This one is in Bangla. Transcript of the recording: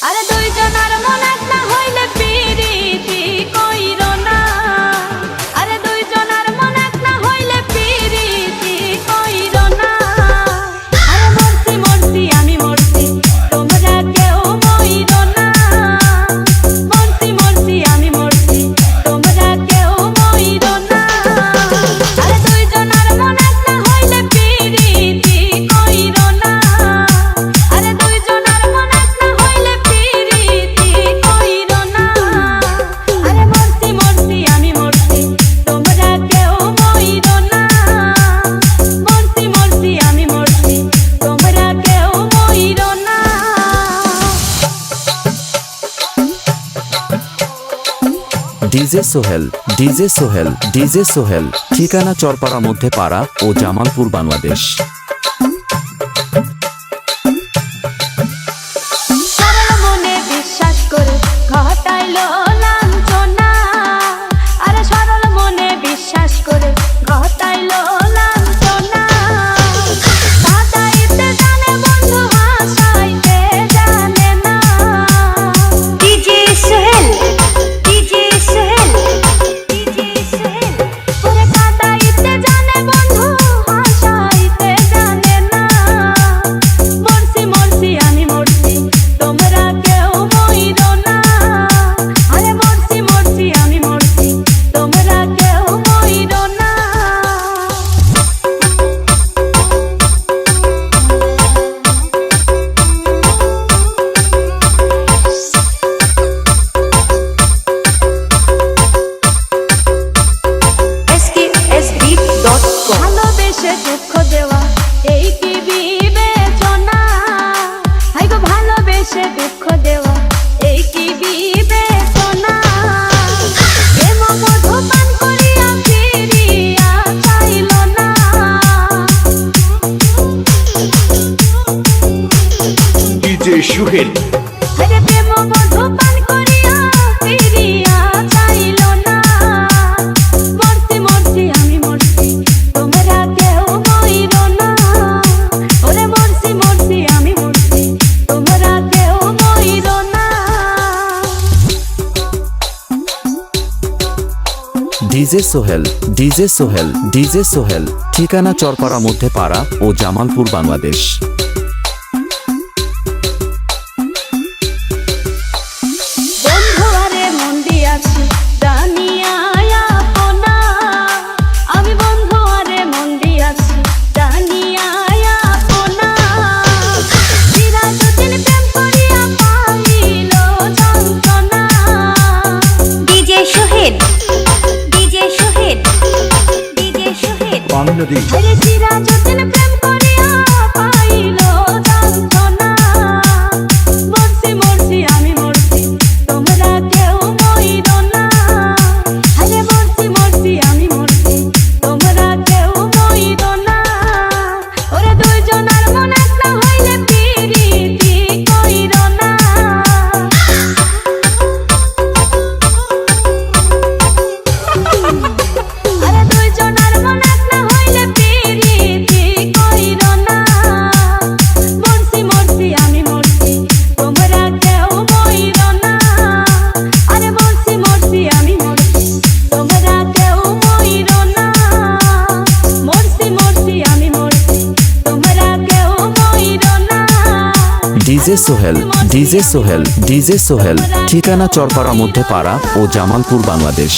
আরে দুইজনের মন এক না হইলে পিরিতি কইরো না। আরে দুইজনের মন এক না হইলে পিরিতি কইরো না। আরে মরছি মরছি আমি মরছি তোমরা কেউ মইরো না। মরছি মরছি আমি মরছি তোমরা কেউ মইরো না। আরে দুইজনের মন এক না হইলে পিরিতি কইরো না। আরে দুইজনের মন এক না হইলে পিরিতি কইরো না। আরে মরছি মরছি আমি মরছি তোমরা কেউ মইরো না। মরছি মরছি আমি মরছি তোমরা কেউ মইরো না। DJ Sohel, DJ Sohel, DJ Sohel, ঠিকানা চরপাড়া মধ্যপাড়া ও জামালপুর, বাংলাদেশ। সরল মনে বিশ্বাস করে ঘটাইলো লাঞ্ছনা। আরে সরল মনে বিশ্বাস করে ঘটাইলো লাঞ্ছনা। কাঁদাইতে জানে বন্ধু হাসাইতে জানে না। DJ Sohel, DJ Sohel, DJ Sohel. ওরে কাঁদাইতে জানে বন্ধু হাসাইতে জানে না। মরছি মরছি আমি মরছি তোমরা কেউ মইরো না। আরে মরছি মরছি আমি মরছি তোমরা কেউ মইরো না। ভালোবেসে দুঃখ দেওয়া এই কি বিবেচনা। হাই গো ভালোবেসে দুঃখ দেওয়া এই কি বিবেচনা। প্রেম মধু পান করিয়া ফিরিয়া চাইল না। ডিজে সোহেল, আরে প্রেম মধু পান করিয়া ফিরিয়া চাইল না। মরছি মরছি আমি মরছি তোমরা কেউ মইরো না। ওরে মরছি মরছি আমি মরছি তোমরা কেউ মইরো না। DJ Sohel, DJ Sohel, DJ Sohel, ঠিকানা চরপাড়া মধ্যপাড়া ও জামালপুর, বাংলাদেশ। বন্ধু আরে মন দিয়াছি জানিয়া আপনা। আমি বন্ধু আরে মন দিয়াছি জানিয়া আপনা। চিরাযুতিন প্রেম করিয়া পাইল যন্ত্রণা। DJ Sohel, DJ Sohel, DJ Sohel. Bangladesh. আরে চিরাযুতিন প্রেম করিয়া পাইল যন্ত্রণা। মরছি মরছি আমি মরছি তোমরা কেউ মইরো না। আরে মরছি মরছি আমি মরছি তোমরা কেউ মইরো না। ওরে দুইজনের মন এক না হইলে পিরিতি কইরো না। আরে দুইজনের মন এক না হইলে পিরিতি কইরো না। মরছি মরছি আমি মরছি তোমরা কেউ মইরো না। আরে মরছি মরছি আমি মরছি তোমরা কেউ মইরো না। মরছি মরছি আমি মরছি তোমরা কেউ মইরো না। DJ Sohel, DJ Sohel, DJ Sohel, ঠিকানা চরপাড়া মধ্যপাড়া ও জামালপুর, বাংলাদেশ।